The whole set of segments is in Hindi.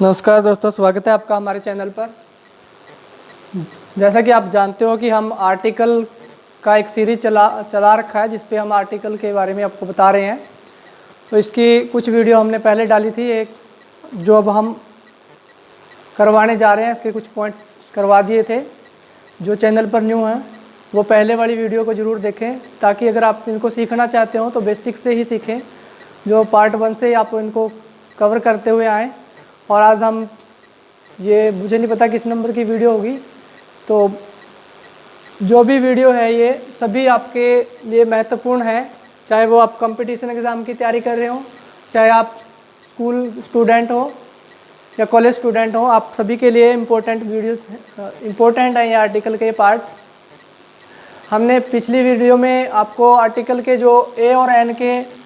नमस्कार दोस्तों, स्वागत है आपका हमारे चैनल पर। जैसा कि आप जानते हो कि हम आर्टिकल का एक सीरीज चला रखा है जिस पे हम आर्टिकल के बारे में आपको बता रहे हैं। तो इसकी कुछ वीडियो हमने पहले डाली थी, एक जो अब हम करवाने जा रहे हैं, इसके कुछ पॉइंट्स करवा दिए थे। जो चैनल पर न्यू हैं वो पहले वाली वीडियो को ज़रूर देखें, ताकि अगर आप इनको सीखना चाहते हो तो बेसिक से ही सीखें, जो पार्ट 1 से आप इनको कवर करते हुए आएँ। और आज हम ये मुझे नहीं पता किस नंबर की वीडियो होगी, तो जो भी वीडियो है ये सभी आपके लिए महत्वपूर्ण है। चाहे वो आप कंपटीशन एग्ज़ाम की तैयारी कर रहे हो, चाहे आप स्कूल स्टूडेंट हो या कॉलेज स्टूडेंट हो, आप सभी के लिए इम्पोर्टेंट हैं ये आर्टिकल के पार्ट। हमने पिछली वीडियो में आपको आर्टिकल के जो ए और एन के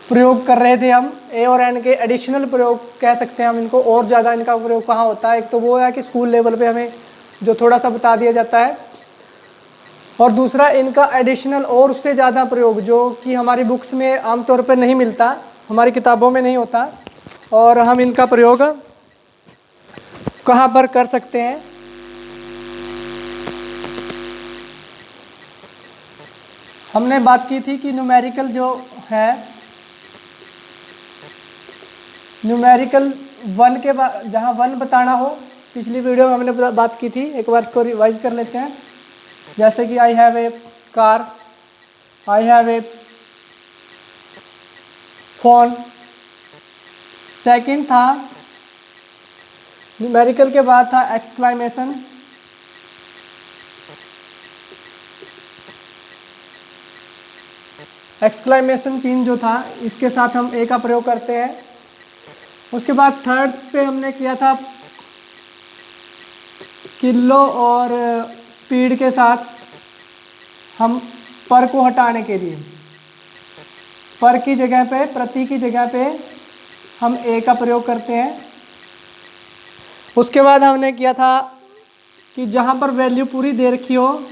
प्रयोग कर रहे थे, हम ए और एन के एडिशनल प्रयोग कह सकते हैं हम इनको, और ज़्यादा इनका प्रयोग कहाँ होता है। एक तो वो है कि स्कूल लेवल पे हमें जो थोड़ा सा बता दिया जाता है, और दूसरा इनका एडिशनल और उससे ज़्यादा प्रयोग जो कि हमारी बुक्स में आमतौर पर नहीं मिलता, हमारी किताबों में नहीं होता, और हम इनका प्रयोग कहाँ पर कर सकते हैं। हमने बात की थी कि न्यूमेरिकल जो है, न्यूमेरिकल 1 के बाद जहाँ 1 बताना हो, पिछली वीडियो में हमने बात की थी, एक बार इसको रिवाइज कर लेते हैं। जैसे कि I have a car, I have a phone. Second था न्यूमेरिकल के बाद था एक्सक्लामेशन। एक्सक्लामेशन चिन्ह जो था, इसके साथ हम ए का प्रयोग करते हैं। उसके बाद थर्ड पे हमने किया था किलो और स्पीड के साथ हम पर को हटाने के लिए पर की जगह पे, प्रति की जगह पे हम ए का प्रयोग करते हैं। उसके बाद हमने किया था कि जहाँ पर वैल्यू पूरी दे रखी हो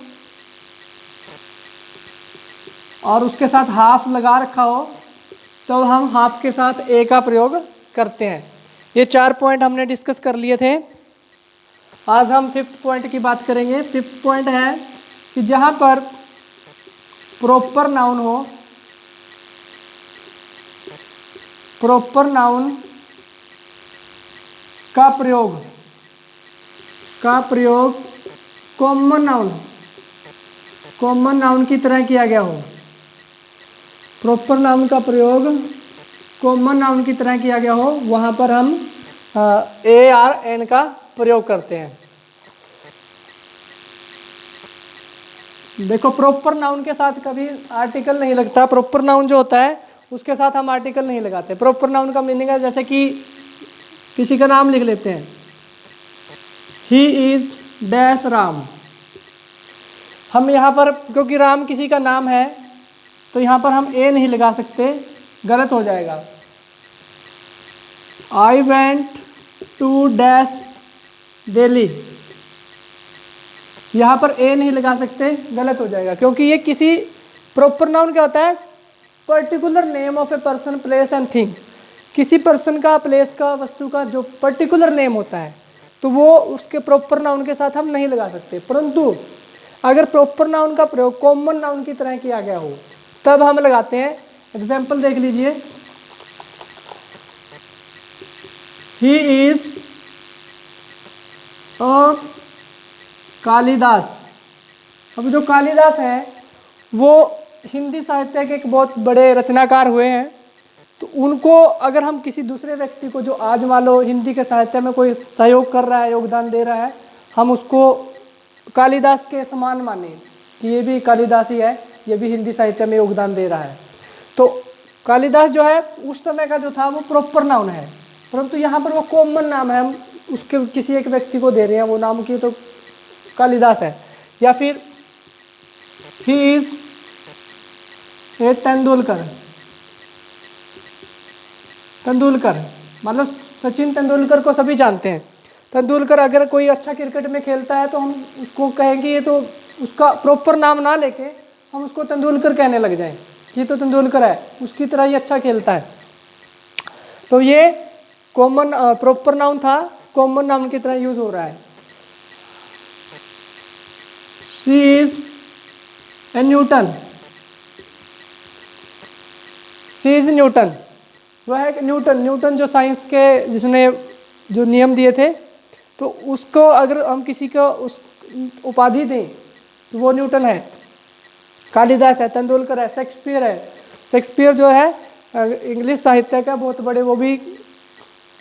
और उसके साथ हाफ लगा रखा हो, तो हम हाफ के साथ ए का प्रयोग करते हैं। ये 4 पॉइंट हमने डिस्कस कर लिए थे। आज हम 5th पॉइंट की बात करेंगे। 5th पॉइंट है कि जहाँ पर प्रॉपर नाउन हो, प्रॉपर नाउन का प्रयोग कॉमन नाउन की तरह किया गया हो। प्रॉपर नाउन का प्रयोग कॉमन नाउन की तरह किया गया हो, वहाँ पर हम ए आर एन का प्रयोग करते हैं। देखो, प्रॉपर नाउन के साथ कभी आर्टिकल नहीं लगता। प्रॉपर नाउन जो होता है उसके साथ हम आर्टिकल नहीं लगाते। प्रॉपर नाउन का मीनिंग है जैसे कि किसी का नाम लिख लेते हैं, ही इज डैश राम। हम यहाँ पर क्योंकि राम किसी का नाम है तो यहाँ पर हम ए नहीं लगा सकते, गलत हो जाएगा। I went to dash Delhi, यहाँ पर ए नहीं लगा सकते, गलत हो जाएगा, क्योंकि ये किसी प्रॉपर नाउन क्या होता है, particular name of a person, place and thing. किसी पर्सन का, प्लेस का, वस्तु का जो पर्टिकुलर नेम होता है, तो वो उसके प्रॉपर नाउन के साथ हम नहीं लगा सकते। परंतु अगर प्रॉपर नाउन का प्रयोग कॉमन नाउन की तरह किया गया हो तब हम लगाते हैं। एग्जाम्पल देख लीजिए, ही इज अ कालिदास। अब जो कालिदास हैं वो हिंदी साहित्य के एक बहुत बड़े रचनाकार हुए हैं, तो उनको अगर हम किसी दूसरे व्यक्ति को जो आज मान लो हिंदी के साहित्य में कोई सहयोग कर रहा है, योगदान दे रहा है, हम उसको कालिदास के समान माने कि ये भी कालिदास ही है, ये भी हिंदी साहित्य में योगदान दे रहा है। तो कालिदास जो है उस समय का जो था वो प्रॉपर नाउन है, परंतु यहाँ पर वो कॉमन नाम है, हम उसके किसी एक व्यक्ति को दे रहे हैं वो नाम की, तो कालिदास है। या फिर ही इज ए तेंदुलकर, मतलब सचिन तेंदुलकर को सभी जानते हैं। तेंदुलकर अगर कोई अच्छा क्रिकेट में खेलता है तो हम उसको कहेंगे, ये तो उसका प्रॉपर नाम ना लेके हम उसको तेंदुलकर कहने लग जाएं, ये तो तेंदुलकर है, उसकी तरह ही अच्छा खेलता है। तो ये कॉमन प्रॉपर नाउन था, कॉमन नाउन की तरह यूज हो रहा है। She is A Newton, she is Newton, वह है न्यूटन। न्यूटन जो साइंस के जिसने जो नियम दिए थे, तो उसको अगर हम किसी को उस उपाधि दें तो वो न्यूटन है। कालिदास है, तेंदुलकर है, शेक्सपियर है। शेक्सपियर जो है इंग्लिश साहित्य का बहुत बड़े वो भी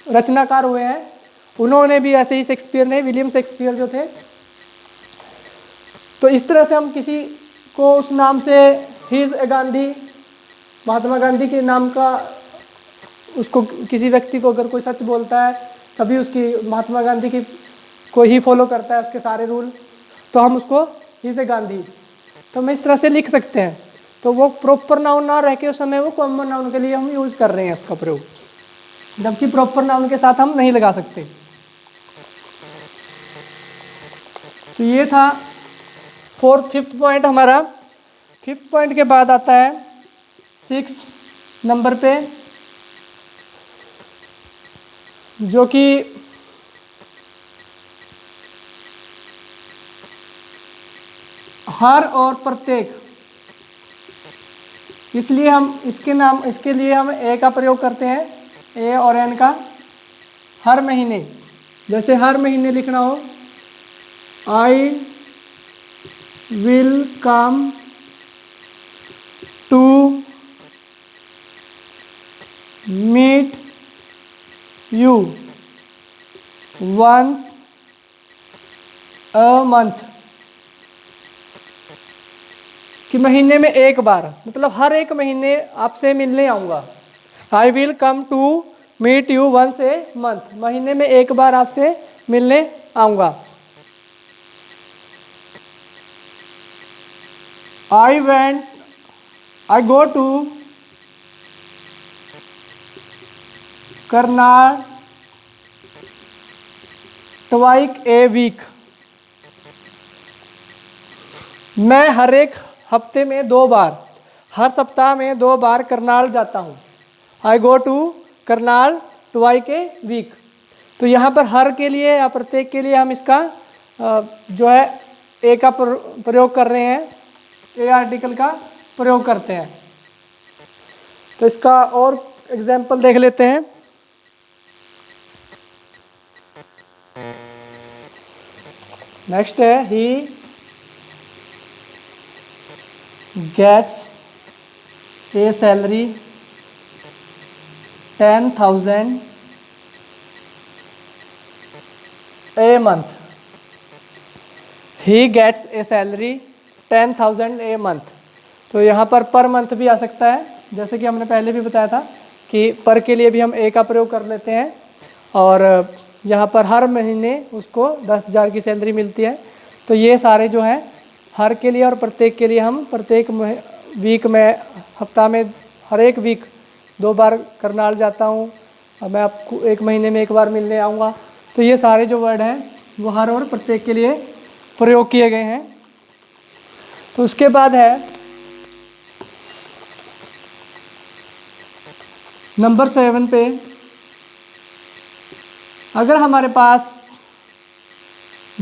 रचनाकार हुए हैं। उन्होंने भी ऐसे ही, शेक्सपियर ने, विलियम शेक्सपियर जो थे। तो इस तरह से हम किसी को उस नाम से, he is a Gandhi, Mahatma Gandhi के नाम का, उसको किसी व्यक्ति को अगर कोई सच बोलता है, सभी उसकी महात्मा गांधी की को ही फॉलो करता है, उसके सारे रूल, तो हम उसको ही इज ए गांधी, तो हम इस तरह से लिख सकते हैं। तो वो प्रॉपर नाउन ना रह के उस समय वो कॉमन नाउन के लिए हम यूज कर रहे हैं उसका प्रयोग, जबकि प्रॉपर नाउन के साथ हम नहीं लगा सकते। तो ये था फिफ्थ पॉइंट हमारा। फिफ्थ पॉइंट के बाद आता है 6 नंबर पे, जो कि हर और प्रत्येक। इसलिए हम इसके लिए हम ए का प्रयोग करते हैं, ए और एन का। हर महीने, जैसे हर महीने लिखना हो, I will come to meet you once a month, कि महीने में एक बार, मतलब हर एक महीने आपसे मिलने आऊँगा। I will come to meet you once a month, महीने में एक बार आपसे मिलने आऊँगा। I go to Karnal twice a week, मैं हर एक हफ्ते में 2 बार, हर सप्ताह में 2 बार करनाल जाता हूँ। I go to Karnal twice a week. तो यहाँ पर हर के लिए या प्रत्येक के लिए हम इसका जो है ए का प्रयोग कर रहे हैं, ए आर्टिकल का प्रयोग करते हैं। तो इसका और एग्जाम्पल देख लेते हैं। नेक्स्ट है ही gets a salary 10,000 a month, he gets a salary 10,000 a month। तो यहाँ पर मंथ भी आ सकता है, जैसे कि हमने पहले भी बताया था कि पर के लिए भी हम ए का प्रयोग कर लेते हैं, और यहाँ पर हर महीने उसको 10,000 की सैलरी मिलती है। तो ये सारे जो हैं हर के लिए और प्रत्येक के लिए हम प्रत्येक वीक में, हफ्ता में हर एक वीक 2 बार करनाल जाता हूँ, और मैं आपको एक महीने में 1 बार मिलने आऊँगा। तो ये सारे जो वर्ड हैं वो हर और प्रत्येक के लिए प्रयोग किए गए हैं। तो उसके बाद है नंबर 7 पे, अगर हमारे पास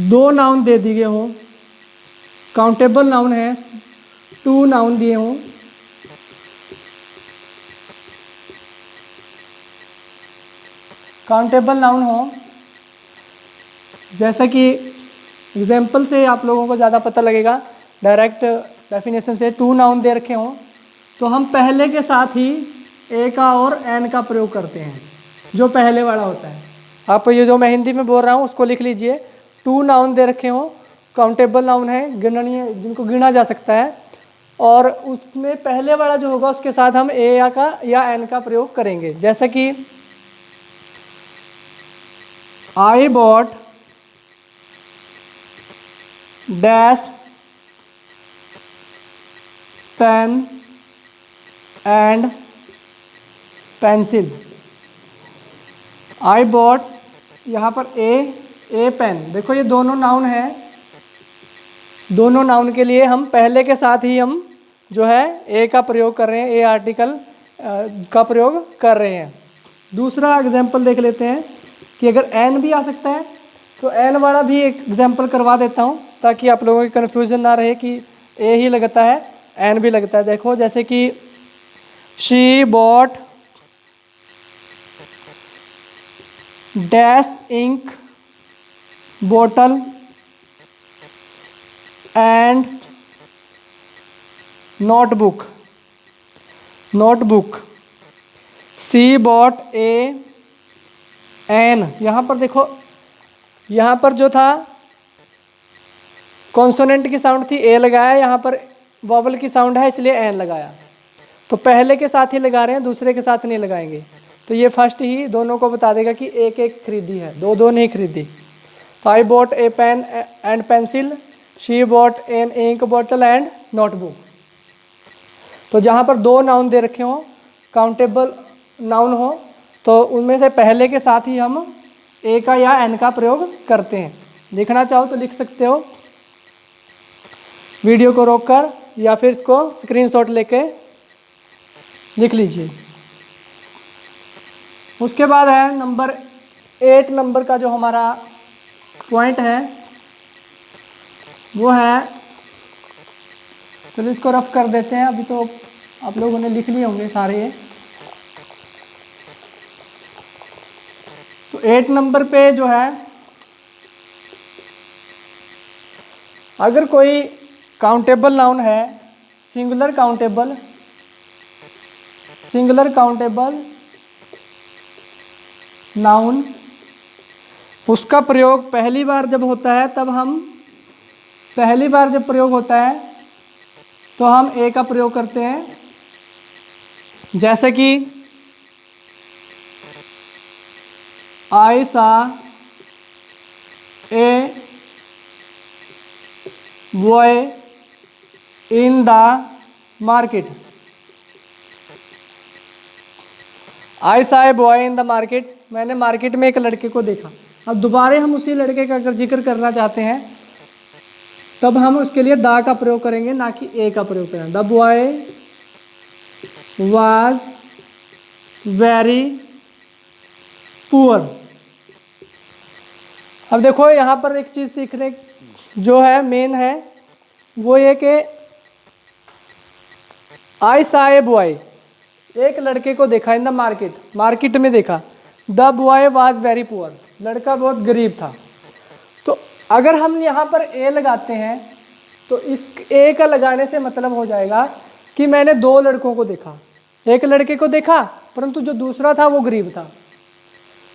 2 नाउन दे दिए हों, काउंटेबल नाउन है, 2 नाउन दिए हों, काउंटेबल नाउन हो, जैसा कि एग्जाम्पल से आप लोगों को ज़्यादा पता लगेगा, डायरेक्ट डेफिनेशन से 2 नाउन दे रखे हों, तो हम पहले के साथ ही ए का और एन का प्रयोग करते हैं, जो पहले वाला होता है। आप ये जो मैं हिंदी में बोल रहा हूँ उसको लिख लीजिए। 2 नाउन दे रखे हों, काउंटेबल नाउन है, गिननीय, जिनको गिना जा सकता है, और उसमें पहले वाला जो होगा उसके साथ हम ए का या एन का प्रयोग करेंगे। जैसा कि I bought dash pen and pencil. I bought, यहाँ पर ए पेन, देखो ये दोनों नाउन है, दोनों नाउन के लिए हम पहले के साथ ही हम जो है ए का प्रयोग कर रहे हैं, ए आर्टिकल का प्रयोग कर रहे हैं। दूसरा एग्जाम्पल देख लेते हैं कि अगर एन भी आ सकता है तो एन वाला भी एक एग्जाम्पल करवा देता हूँ ताकि आप लोगों की कन्फ्यूजन ना रहे कि ए ही लगता है एन भी लगता है। देखो जैसे कि शी बॉट डैश इंक बोतल and notebook she bought a an. यहाँ पर देखो, यहाँ पर जो था कॉन्सोनेंट की साउंड थी ए लगाया, यहाँ पर वॉवल की साउंड है इसलिए एन लगाया। तो पहले के साथ ही लगा रहे हैं, दूसरे के साथ नहीं लगाएंगे। तो ये फर्स्ट ही दोनों को बता देगा कि एक एक खरीदी है, दो दो नहीं खरीदी। तो I bought a pen and pencil, she bought an ink bottle and notebook. तो जहाँ पर दो नाउन दे रखे हों, काउंटेबल नाउन हो, तो उनमें से पहले के साथ ही हम ए का या एन का प्रयोग करते हैं। लिखना चाहो तो लिख सकते हो वीडियो को रोककर, या फिर इसको स्क्रीनशॉट लेके लिख लीजिए। उसके बाद है नंबर 8 नंबर का जो हमारा पॉइंट है वो है, चलो इसको रफ कर देते हैं। अभी तो आप लोगों ने लिख लिए होंगे सारे। तो 8 नंबर पे जो है, अगर कोई काउंटेबल नाउन है, सिंगुलर काउंटेबल नाउन, उसका प्रयोग पहली बार जब होता है तब हम प्रयोग होता है तो हम ए का प्रयोग करते हैं। जैसे कि I saw a boy in the market, I saw a boy in the market, मैंने मार्केट में एक लड़के को देखा। अब दोबारा हम उसी लड़के का अगर जिक्र करना चाहते हैं तब हम उसके लिए दा का प्रयोग करेंगे, ना कि ए का प्रयोग करेंगे। The boy was very poor. अब देखो यहाँ पर एक चीज़ सीखने जो है मेन है वो ये कि आई सा ए बॉय, एक लड़के को देखा इन द मार्केट में देखा। The boy was very poor, लड़का बहुत गरीब था। तो अगर हम यहाँ पर ए लगाते हैं तो इस ए का लगाने से मतलब हो जाएगा कि मैंने दो लड़कों को देखा, एक लड़के को देखा परंतु जो दूसरा था वो गरीब था।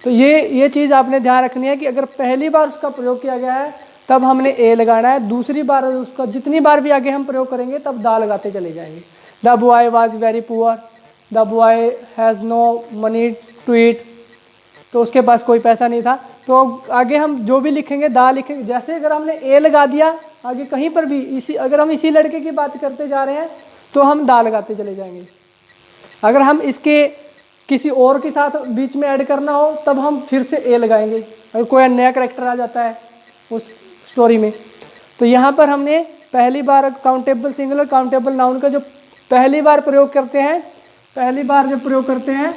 तो ये चीज़ आपने ध्यान रखनी है कि अगर पहली बार उसका प्रयोग किया गया है तब हमने ए लगाना है, दूसरी बार उसका जितनी बार भी आगे हम प्रयोग करेंगे तब दा लगाते चले जाएंगे। The boy was very poor, the boy has no money to eat, तो उसके पास कोई पैसा नहीं था। तो आगे हम जो भी लिखेंगे दा लिखेंगे। जैसे अगर हमने ए लगा दिया आगे कहीं पर भी अगर हम इसी लड़के की बात करते जा रहे हैं तो हम दा लगाते चले जाएंगे। अगर हम इसके किसी और के साथ बीच में ऐड करना हो तब हम फिर से ए लगाएंगे, अगर कोई नया कैरेक्टर आ जाता है उस स्टोरी में। तो यहाँ पर हमने पहली बार काउंटेबल सिंगुलर काउंटेबल नाउन का जो पहली बार प्रयोग करते हैं, जब प्रयोग करते हैं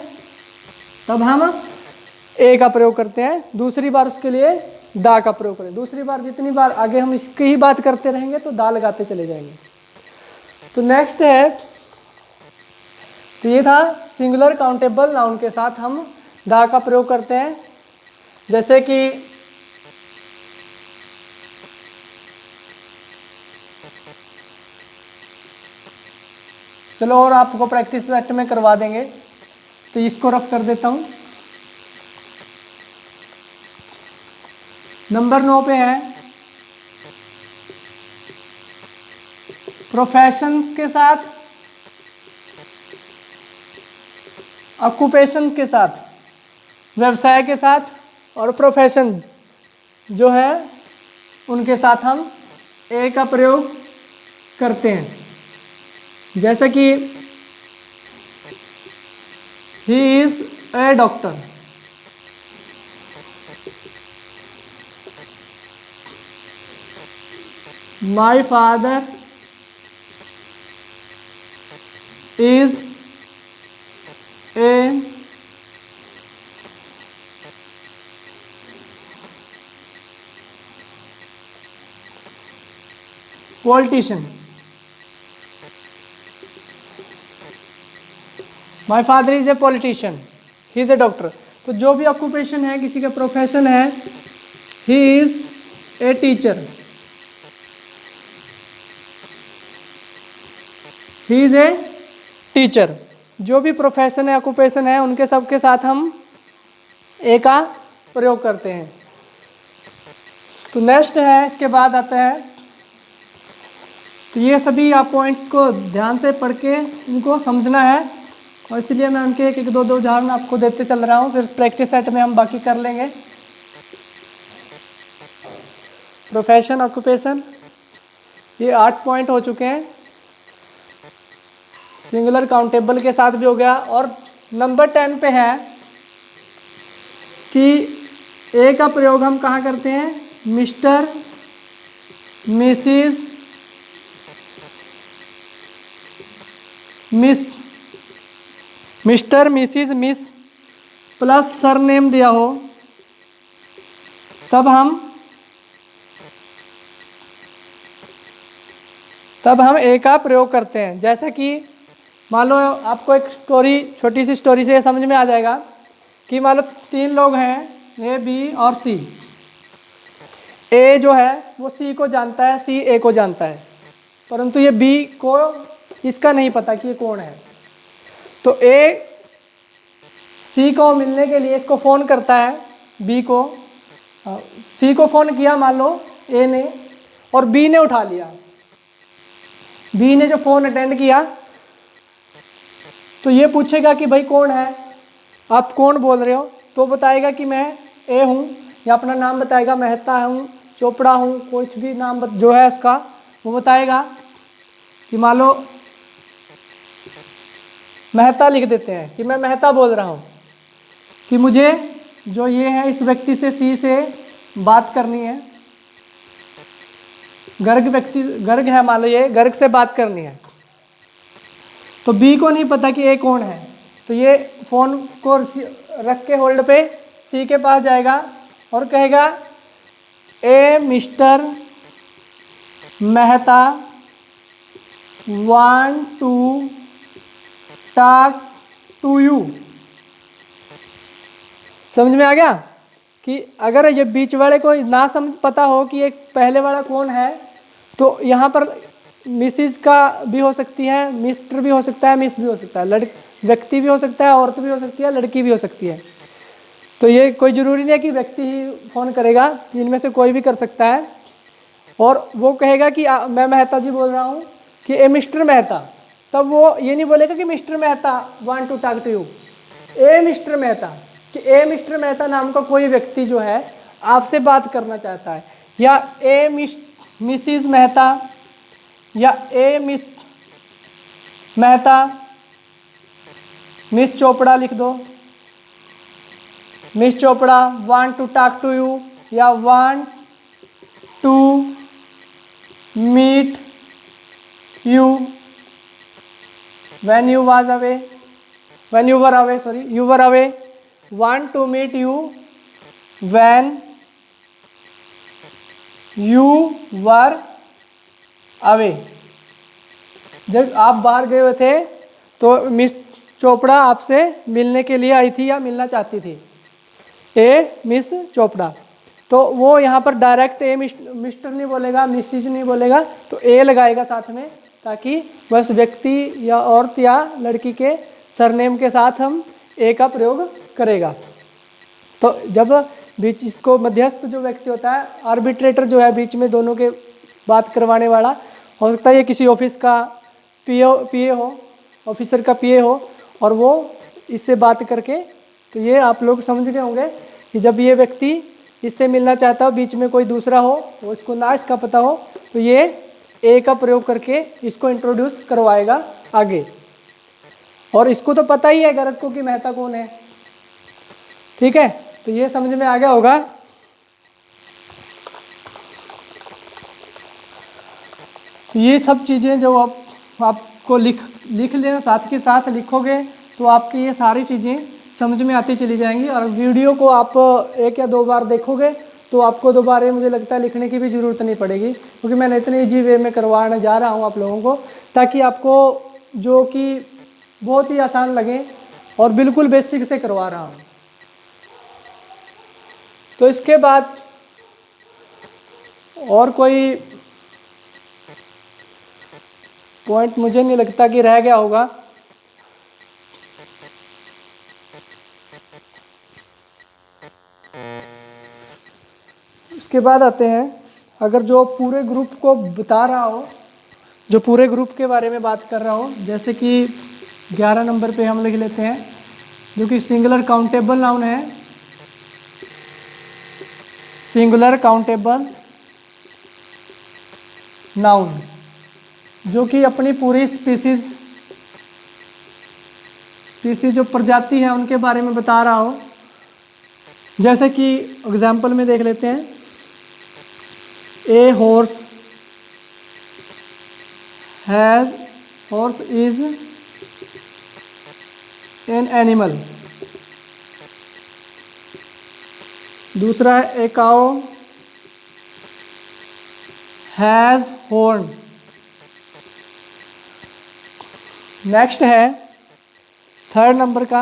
तब हम ए का प्रयोग करते हैं, दूसरी बार उसके लिए दा का प्रयोग करें। दूसरी बार जितनी बार आगे हम इसकी ही बात करते रहेंगे तो दा लगाते चले जाएंगे। तो नेक्स्ट है, तो ये था सिंगुलर काउंटेबल नाउन के साथ हम दा का प्रयोग करते हैं। जैसे कि चलो और आपको प्रैक्टिस सेट में करवा देंगे, तो इसको रफ कर देता हूं। नंबर 9 पे है प्रोफेशन के साथ, ऑक्यूपेशन के साथ, व्यवसाय के साथ और प्रोफेशन जो है उनके साथ हम ए का प्रयोग करते हैं। जैसे कि he is a doctor, my father is a politician. My father is a politician, he is a doctor. तो जो भी ऑक्यूपेशन है, किसी का प्रोफेशन है, he is a teacher, he is a teacher. जो भी प्रोफेशन है, ऑक्यूपेशन है, उनके सबके साथ हम ए का प्रयोग करते हैं। तो नेक्स्ट है, इसके बाद आता है, तो ये सभी आप पॉइंट्स को ध्यान से पढ़ के इनको समझना है, और इसलिए मैं उनके एक एक दो दो उदाहरण आपको देते चल रहा हूँ, फिर प्रैक्टिस सेट में हम बाकी कर लेंगे। प्रोफेशन, ऑक्यूपेशन, ये 8 पॉइंट हो चुके हैं। सिंगुलर काउंटेबल के साथ भी हो गया। और नंबर 10 पे है कि ए का प्रयोग हम कहाँ करते हैं? Mister, Mrs, miss, mister, Mrs, miss plus surname दिया हो, तब हम ए का प्रयोग करते हैं। जैसा कि मान लो आपको एक स्टोरी, छोटी सी स्टोरी से समझ में आ जाएगा कि मान लो 3 लोग हैं, ए, बी और सी। ए जो है वो सी को जानता है, सी ए को जानता है, परंतु ये बी को इसका नहीं पता कि ये कौन है। तो ए सी को मिलने के लिए इसको फ़ोन करता है, बी को, सी को फ़ोन किया मान लो ए ने, और बी ने उठा लिया। बी ने जो फ़ोन अटेंड किया तो ये पूछेगा कि भाई कौन है, आप कौन बोल रहे हो? तो बताएगा कि मैं ए हूँ, या अपना नाम बताएगा, मेहता हूँ, चोपड़ा हूँ, कुछ भी नाम जो है उसका वो बताएगा। कि मान लो मेहता लिख देते हैं कि मैं मेहता बोल रहा हूँ, कि मुझे जो ये है इस व्यक्ति से, सी से बात करनी है। गर्ग है मान लो, ये गर्ग से बात करनी है। तो बी को नहीं पता कि ए कौन है, तो ये फ़ोन को रख के होल्ड पे सी के पास जाएगा और कहेगा, a mister Mehta want to talk to you. समझ में आ गया? कि अगर ये बीच वाले को ना समझ पता हो कि ये पहले वाला कौन है, तो यहाँ पर मिसिस का भी हो सकती है, मिस्टर भी हो सकता है, मिस भी हो सकता है, व्यक्ति भी हो सकता है, औरत भी हो सकती है, लड़की भी हो सकती है। तो ये कोई ज़रूरी नहीं है कि व्यक्ति ही फ़ोन करेगा, इनमें से कोई भी कर सकता है। और वो कहेगा कि मैं मेहता जी बोल रहा हूँ, कि ए मिस्टर मेहता। तब वो ये नहीं बोलेगा कि Mister Mehta want to talk to you, a mister Mehta, कि ए मिस्टर मेहता नाम का कोई व्यक्ति जो है आपसे बात करना चाहता है, या ए मिसिज मेहता, या a Miss Mehta, Miss Chopra लिख दो, Miss Chopra want to talk to you, या want to meet you when you was away, when you were away, sorry, you were away, want to meet you when you were away। जब आप बाहर गए हुए थे तो मिस चोपड़ा आपसे मिलने के लिए आई थी या मिलना चाहती थी, ए मिस चोपड़ा। तो वो यहाँ पर डायरेक्ट ए मिस्टर नहीं बोलेगा, मिसिज नहीं बोलेगा, तो ए लगाएगा साथ में, ताकि बस व्यक्ति या औरत या लड़की के सरनेम के साथ हम ए का प्रयोग करेगा। तो जब बीच इसको मध्यस्थ जो व्यक्ति होता है, आर्बिट्रेटर जो है बीच में दोनों के बात करवाने वाला, हो सकता है ये किसी ऑफिस का पीए हो, ऑफिसर का पीए हो, और वो इससे बात करके, तो ये आप लोग समझ गए होंगे कि जब ये व्यक्ति इससे मिलना चाहता हो, बीच में कोई दूसरा हो, वो इसको ना इसका पता हो, तो ये ए का प्रयोग करके इसको इंट्रोड्यूस करवाएगा आगे। और इसको तो पता ही है गर्ग को कि मेहता कौन है, ठीक है? तो ये समझ में आ गया होगा। तो ये सब चीज़ें जो आपको लिख लेना, साथ के साथ लिखोगे तो आपकी ये सारी चीज़ें समझ में आती चली जाएंगी। और वीडियो को आप 1 या 2 बार देखोगे तो आपको दोबारा मुझे लगता है लिखने की भी ज़रूरत नहीं पड़ेगी, क्योंकि मैंने इतने ईजी वे में करवाने जा रहा हूँ आप लोगों को, ताकि आपको जो कि बहुत ही आसान लगे और बिल्कुल बेसिक से करवा रहा हूँ। तो इसके बाद और कोई पॉइंट मुझे नहीं लगता कि रह गया होगा। उसके बाद आते हैं, अगर जो पूरे ग्रुप को बता रहा हो, जो पूरे ग्रुप के बारे में बात कर रहा हो, जैसे कि 11 नंबर पे हम लिख लेते हैं, जो कि सिंगुलर काउंटेबल नाउन है। सिंगुलर काउंटेबल नाउन जो कि अपनी पूरी स्पीसीज जो प्रजाति है उनके बारे में बता रहा हो। जैसे कि एग्जाम्पल में देख लेते हैं, a horse is an animal. दूसरा है, a cow has horn. Next है 3rd नंबर का,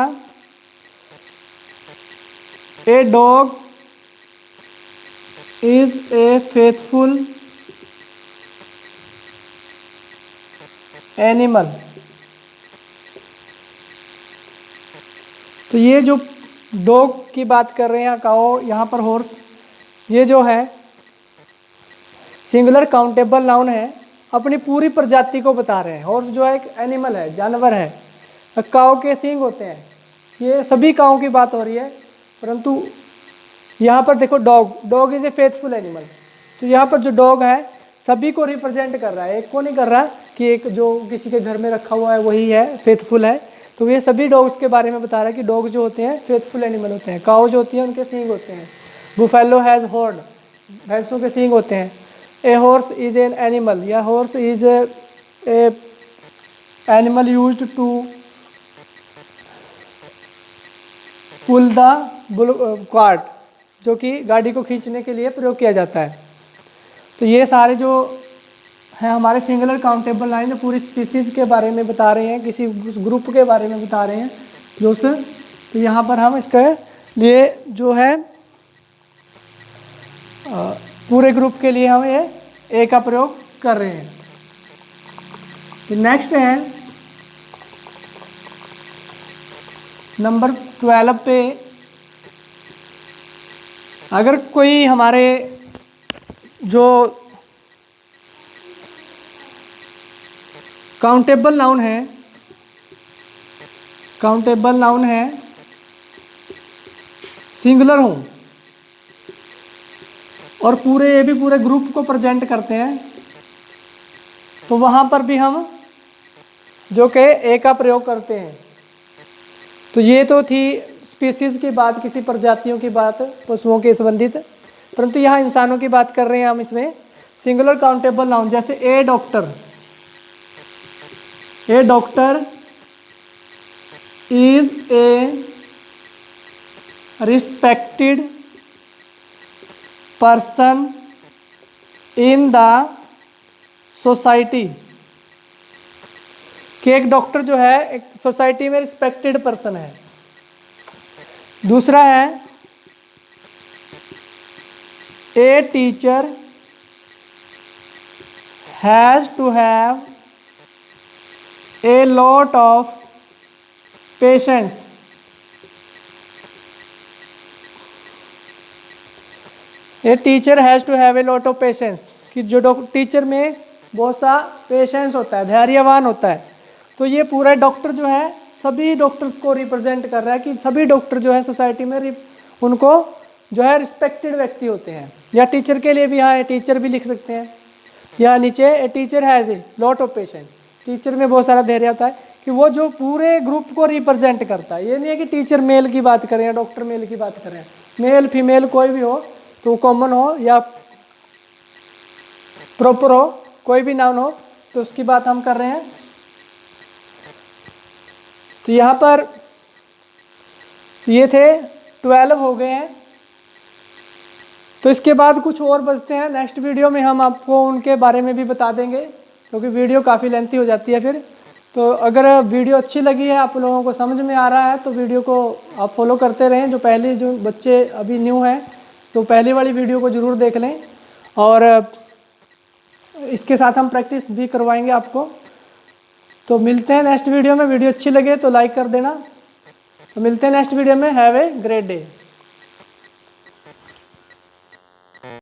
a dog is a faithful animal. तो ये जो डॉग की बात कर रहे हैं, काओ, यहाँ पर हॉर्स, ये जो है सिंगुलर काउंटेबल नाउन है, अपनी पूरी प्रजाति को बता रहे हैं। हॉर्स जो है एक एनिमल है, जानवर है। काऊ के सींग होते हैं, ये सभी काऊ की बात हो रही है, परंतु यहाँ पर देखो dog is a faithful animal. तो यहाँ पर जो डॉग है सभी को रिप्रेजेंट कर रहा है, एक को नहीं कर रहा कि एक जो किसी के घर में रखा हुआ है वही है फेथफुल है। तो ये सभी डॉग्स के बारे में बता रहा है कि डॉग जो होते हैं फेथफुल एनिमल होते हैं। काऊ जो होती है उनके सींग होते हैं। बुफेलो हैज़ हॉर्न, भैंसों के सींग होते हैं। A horse is an animal, या horse is a animal used to pull the cart, जो कि गाड़ी को खींचने के लिए प्रयोग किया जाता है। तो ये सारे जो हैं हमारे सिंगुलर काउंटेबल नाउन, पूरी स्पीसीज के बारे में बता रहे हैं, किसी ग्रुप के बारे में बता रहे हैं जो से। तो यहाँ पर हम इसके लिए जो है पूरे ग्रुप के लिए हम ये ए का प्रयोग कर रहे हैं। नेक्स्ट है नंबर 12 पे, अगर कोई हमारे जो काउंटेबल नाउन है सिंगुलर हो और ये भी पूरे ग्रुप को प्रेजेंट करते हैं, तो वहाँ पर भी हम जो कि ए का प्रयोग करते हैं। तो ये तो थी स्पीसीज की बात, किसी प्रजातियों की बात, पशुओं के संबंधित। परंतु यहाँ इंसानों की बात कर रहे हैं हम इसमें सिंगुलर काउंटेबल नाउन। जैसे a doctor is a respected person in the society, कि एक डॉक्टर जो है एक सोसाइटी में रिस्पेक्टेड पर्सन है। दूसरा है a teacher has to have a lot of patience, a teacher has to have a lot of patience, कि जो टीचर में बहुत सा पेशेंस होता है, धैर्यवान होता है। तो ये पूरा डॉक्टर जो है सभी डॉक्टर्स को रिप्रेजेंट कर रहा है कि सभी डॉक्टर जो है सोसाइटी में उनको जो है रिस्पेक्टेड व्यक्ति होते हैं। या टीचर के लिए भी यहाँ टीचर भी लिख सकते हैं। यहाँ नीचे a teacher has a lot of patience, teacher में बहुत सारा धैर्य होता है, कि वो जो पूरे ग्रुप को रिप्रेजेंट करता है। ये नहीं है कि टीचर मेल की बात करें या डॉक्टर मेल की बात करें, मेल फीमेल कोई भी हो, तो कॉमन हो या प्रॉपर हो, कोई भी नाउन हो, तो उसकी बात हम कर रहे हैं। तो यहाँ पर ये थे 12 हो गए हैं। तो इसके बाद कुछ और बचते हैं, नेक्स्ट वीडियो में हम आपको उनके बारे में भी बता देंगे, क्योंकि वीडियो काफ़ी लेंथी हो जाती है फिर। तो अगर वीडियो अच्छी लगी है, आप लोगों को समझ में आ रहा है, तो वीडियो को आप फॉलो करते रहें। जो बच्चे अभी न्यू हैं तो पहली वाली वीडियो को ज़रूर देख लें, और इसके साथ हम प्रैक्टिस भी करवाएंगे आपको। तो मिलते हैं नेक्स्ट वीडियो में। वीडियो अच्छी लगे तो लाइक कर देना। तो मिलते हैं नेक्स्ट वीडियो में। Have a great day.